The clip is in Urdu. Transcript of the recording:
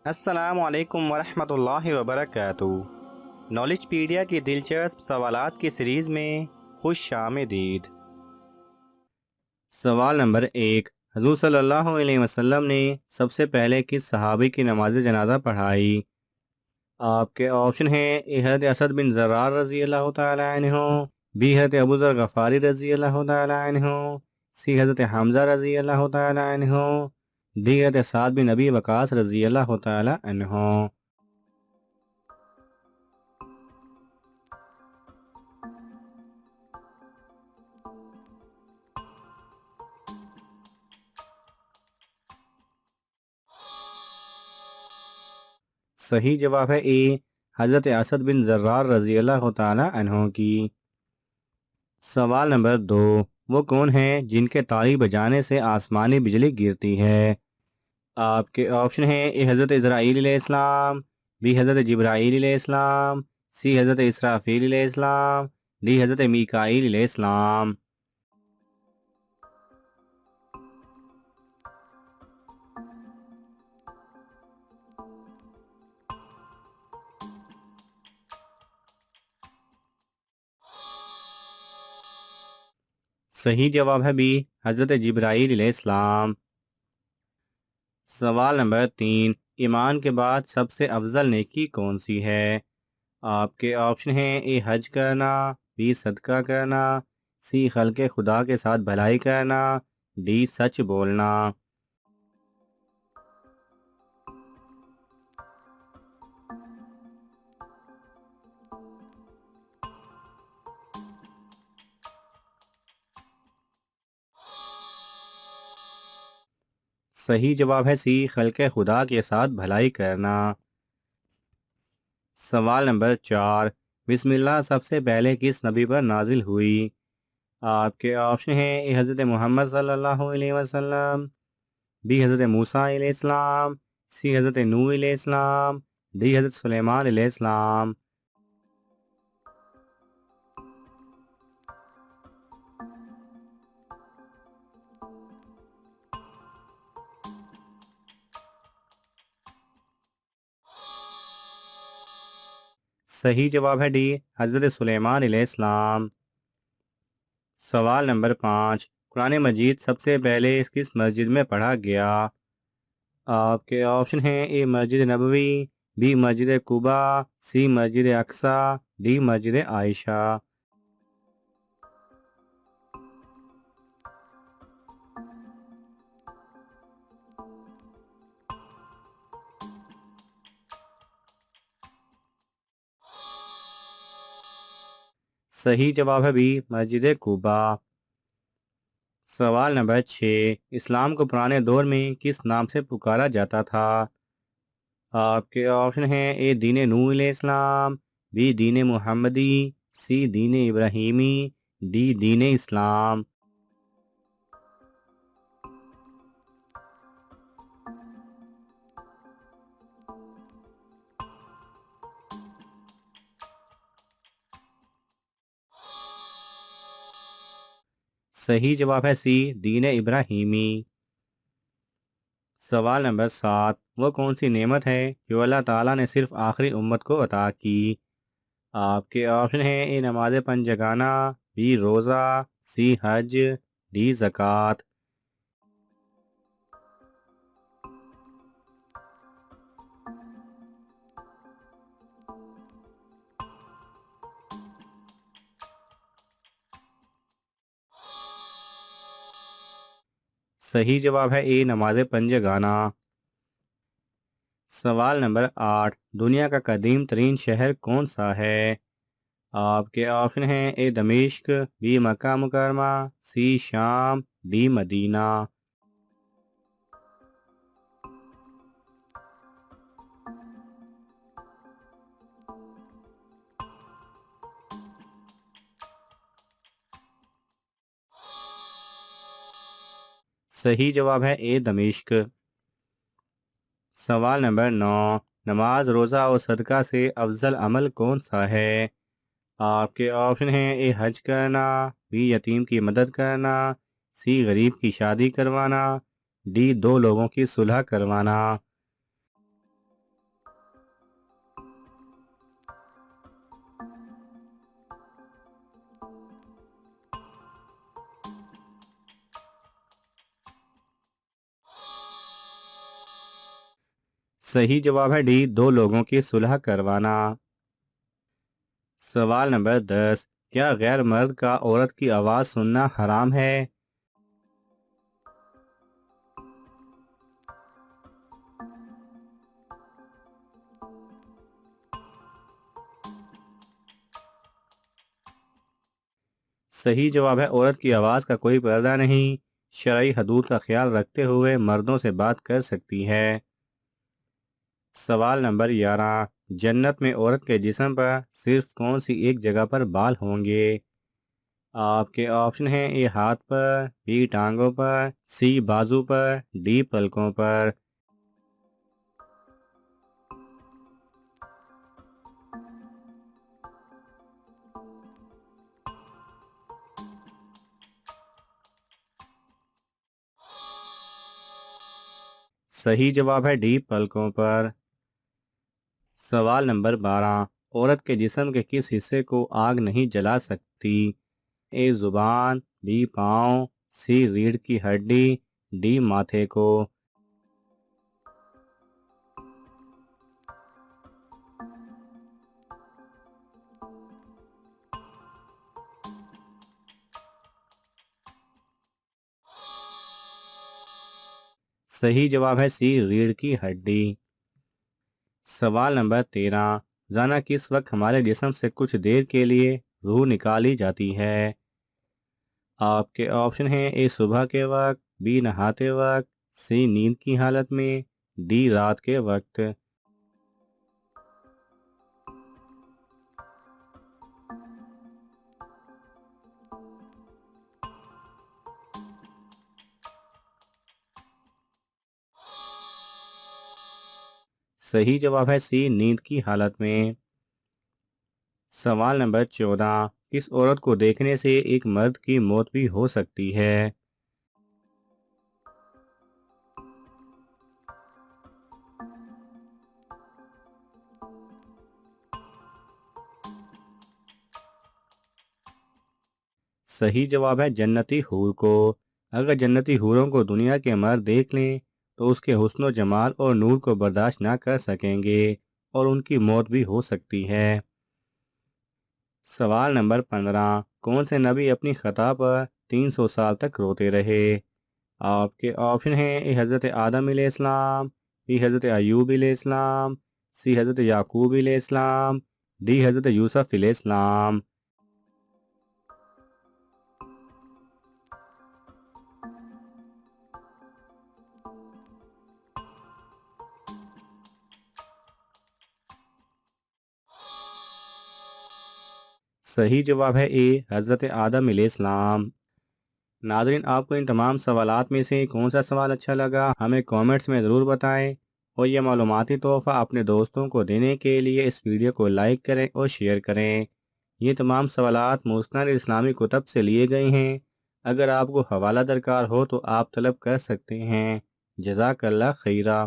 السلام علیکم ورحمۃ اللہ وبرکاتہ۔ نالج پیڈیا کی دلچسپ سوالات کی سیریز میں خوش آمدید۔ سوال نمبر 1، حضور صلی اللہ علیہ وسلم نے سب سے پہلے کس صحابی کی نماز جنازہ پڑھائی؟ آپ کے آپشن ہیں: اے حضرت اسد بن زرار رضی اللہ تعالی عنہ، بی حضرت ابو ذر غفاری رضی اللہ تعالی عنہ، سی حضرت حمزہ رضی اللہ تعالی عنہ، ڈی حضرت سعد بن ابی وقاص رضی اللہ تعالی عنہ۔ صحیح جواب ہے اے، حضرت اسد بن زرار رضی اللہ تعالی عنہ کی۔ سوال نمبر 2، وہ کون ہیں جن کے تالی بجانے سے آسمانی بجلی گرتی ہے؟ آپ کے آپشن ہیں: اے حضرت اسرائیل علیہ السلام، بی حضرت جبرائیل علیہ السلام، سی حضرت اسرافیل علیہ السلام، ڈی حضرت میکائیل علیہ السلام۔ صحیح جواب ہے بی، حضرت جبرائیل علیہ السلام۔ سوال نمبر 3، ایمان کے بعد سب سے افضل نیکی کون سی ہے؟ آپ کے آپشن ہیں: اے حج کرنا، بی صدقہ کرنا، سی خلق خدا کے ساتھ بھلائی کرنا، ڈی سچ بولنا۔ صحیح جواب ہے سی، خلق خدا کے ساتھ بھلائی کرنا۔ سوال نمبر 4، بسم اللہ سب سے پہلے کس نبی پر نازل ہوئی؟ آپ کے آپشن ہیں: اے حضرت محمد صلی اللہ علیہ وسلم، بی حضرت موسیٰ علیہ السلام، سی حضرت نوح علیہ السلام، ڈی حضرت سلیمان علیہ السلام۔ صحیح جواب ہے ڈی، حضرت سلیمان علیہ السلام۔ سوال نمبر 5، قرآن مجید سب سے پہلے کس مسجد میں پڑھا گیا؟ آپ کے آپشن ہیں: اے Masjid Nabawi, be Masjid Quba, C Masjid Aqsa, D مسجد عائشہ۔ صحیح جواب ہے بی، مسجد قباء۔ سوال نمبر 6، اسلام کو پرانے دور میں کس نام سے پکارا جاتا تھا؟ آپ کے آپشن ہیں: اے دین نوح علیہ السلام، بی دین محمدی، سی دین ابراہیمی، ڈی دین اسلام۔ صحیح جواب ہے سی، دین ابراہیمی۔ سوال نمبر 7، وہ کون سی نعمت ہے جو اللہ تعالیٰ نے صرف آخری امت کو عطا کی؟ آپ کے آپشن ہیں: اے نماز پنجگانہ، بی روزہ، سی حج، ڈی زکوٰۃ۔ صحیح جواب ہے اے، نماز پنجگانہ۔ سوال نمبر 8، دنیا کا قدیم ترین شہر کون سا ہے؟ آپ کے آپشن ہیں: اے دمشق، بی مکہ مکرمہ، سی شام، ڈی مدینہ۔ صحیح جواب ہے اے دمشق۔ سوال نمبر 9، نماز، روزہ اور صدقہ سے افضل عمل کون سا ہے؟ آپ کے آپشن ہیں: اے حج کرنا، بی یتیم کی مدد کرنا، سی غریب کی شادی کروانا، ڈی دو لوگوں کی صلح کروانا۔ صحیح جواب ہے ڈی، دو لوگوں کی صلح کروانا۔ سوال نمبر 10، کیا غیر مرد کا عورت کی آواز سننا حرام ہے؟ صحیح جواب ہے عورت کی آواز کا کوئی پردہ نہیں، شرعی حدود کا خیال رکھتے ہوئے مردوں سے بات کر سکتی ہے۔ سوال نمبر 11، جنت میں عورت کے جسم پر صرف کون سی ایک جگہ پر بال ہوں گے؟ آپ کے آپشن ہیں اے ہاتھ پر، بی ٹانگوں پر، سی بازو پر، ڈی پلکوں پر۔ صحیح جواب ہے ڈی پلکوں پر۔ سوال نمبر 12، عورت کے جسم کے کس حصے کو آگ نہیں جلا سکتی؟ اے زبان، بی پاؤں، سی ریڑھ کی ہڈی، ڈی ماتھے کو۔ صحیح جواب ہے سی ریڑھ کی ہڈی۔ سوال نمبر 13، روزانہ کس وقت ہمارے جسم سے کچھ دیر کے لیے روح نکالی جاتی ہے؟ آپ کے آپشن ہیں اے صبح کے وقت، بی نہاتے وقت، سی نیند کی حالت میں، ڈی رات کے وقت۔ صحیح جواب ہے سی نیند کی حالت میں۔ سوال نمبر 14، کس عورت کو دیکھنے سے ایک مرد کی موت بھی ہو سکتی ہے؟ صحیح جواب ہے جنتی حور کو۔ اگر جنتی حوروں کو دنیا کے مرد دیکھ لیں تو اس کے حسن و جمال اور نور کو برداشت نہ کر سکیں گے اور ان کی موت بھی ہو سکتی ہے۔ سوال نمبر 15، کون سے نبی اپنی خطا پر 300 سال تک روتے رہے؟ آپ کے آپشن ہیں اے حضرت آدم علیہ السلام، بی حضرت ایوب علیہ السلام، سی حضرت یعقوب علیہ السلام، ڈی حضرت یوسف علیہ السلام۔ صحیح جواب ہے اے حضرت آدم علیہ السلام۔ ناظرین، آپ کو ان تمام سوالات میں سے کون سا سوال اچھا لگا ہمیں کامنٹس میں ضرور بتائیں، اور یہ معلوماتی تحفہ اپنے دوستوں کو دینے کے لیے اس ویڈیو کو لائک کریں اور شیئر کریں۔ یہ تمام سوالات مستند اسلامی کتب سے لیے گئے ہیں۔ اگر آپ کو حوالہ درکار ہو تو آپ طلب کر سکتے ہیں۔ جزاک اللہ خیرہ۔